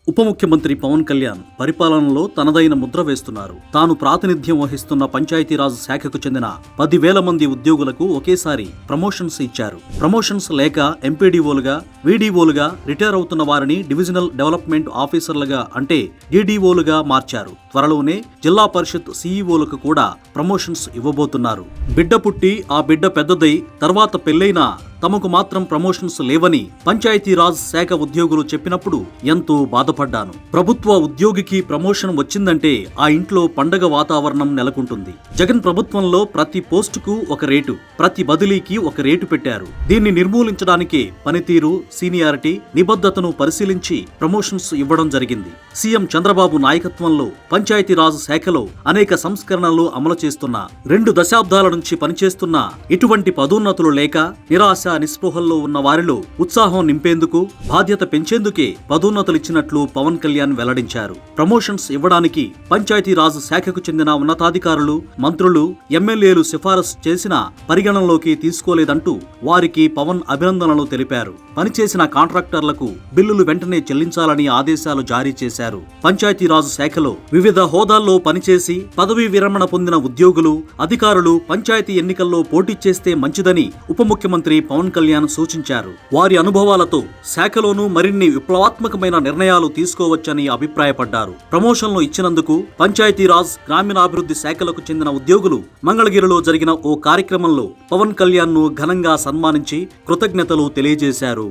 ఉప ముఖ్యమంత్రి పవన్ కళ్యాణ్ పరిపాలనలో తనదైన ముద్ర వేస్తున్నారు. తాను ప్రాతినిధ్యం వహిస్తున్న పంచాయతీరాజ్ శాఖకు చెందిన 10,000 మంది ఉద్యోగులకు ఒకేసారి ప్రమోషన్స్ ఇచ్చారు. ప్రమోషన్స్ లేక ఎంపీడీఓలుగా, వీడీఓలుగా రిటైర్ అవుతున్న వారిని డివిజనల్ డెవలప్మెంట్ ఆఫీసర్లుగా అంటే డీడీఓలుగా మార్చారు. త్వరలోనే జిల్లా పరిషత్ సీఈఓలకు కూడా ప్రమోషన్స్ ఇవ్వబోతున్నారు. బిడ్డ పుట్టి ఆ బిడ్డ పెద్దదై తర్వాత పెళ్లైనా తమకు మాత్రం ప్రమోషన్స్ లేవని పంచాయతీరాజ్ శాఖ ఉద్యోగులు చెప్పినప్పుడు ఎంతో బాధపడ్డాను. ప్రభుత్వ ఉద్యోగికి ప్రమోషన్ వచ్చిందంటే ఆ ఇంట్లో పండగ వాతావరణం నెలకొంటుంది. జగన్ ప్రభుత్వంలో ప్రతి పోస్టుకు ఒక రేటు, ప్రతి బదిలీకి ఒక రేటు పెట్టారు. దీన్ని నిర్మూలించడానికే పనితీరు, సీనియారిటీ, నిబద్ధతను పరిశీలించి ప్రమోషన్స్ ఇవ్వడం జరిగింది. సీఎం చంద్రబాబు నాయకత్వంలో పంచాయతీరాజ్ శాఖలో అనేక సంస్కరణలు అమలు చేస్తున్నా 2 దశాబ్దాల నుంచి పనిచేస్తున్నా ఇటువంటి పదోన్నతులు లేక నిరాశ నిస్పృహల్లో ఉన్న వారిలో ఉత్సాహం నింపేందుకు, బాధ్యత పెంచేందుకే పదోన్నతులిచ్చినట్లు పవన్ కళ్యాణ్ వెల్లడించారు. ప్రమోషన్స్ ఇవ్వడానికి పంచాయతీరాజ్ శాఖకు చెందిన ఉన్నతాధికారులు, మంత్రులు, ఎమ్మెల్యేలు సిఫారసు చేసినా పరిగణనలోకి తీసుకోలేదంటూ వారికి పవన్ అభినందనలు తెలిపారు. పనిచేసిన కాంట్రాక్టర్లకు బిల్లులు వెంటనే చెల్లించాలని ఆదేశాలు జారీ చేశారు. పంచాయతీరాజ్ శాఖలో వివిధ హోదాల్లో పనిచేసి పదవీ విరమణ పొందిన ఉద్యోగులు, అధికారులు పంచాయతీ ఎన్నికల్లో పోటీ చేస్తే మంచిదని ఉప ముఖ్యమంత్రి పవన్ కళ్యాణ్ సూచించారు. వారి అనుభవాలతో శాఖలోనూ మరిన్ని విప్లవాత్మకమైన నిర్ణయాలు తీసుకోవచ్చని అభిప్రాయపడ్డారు. ప్రమోషన్లు ఇచ్చినందుకు పంచాయతీరాజ్, గ్రామీణాభివృద్ధి శాఖలకు చెందిన ఉద్యోగులు మంగళగిరిలో జరిగిన ఓ కార్యక్రమంలో పవన్ కళ్యాణ్ ను ఘనంగా సన్మానించి కృతజ్ఞతలు తెలియజేశారు.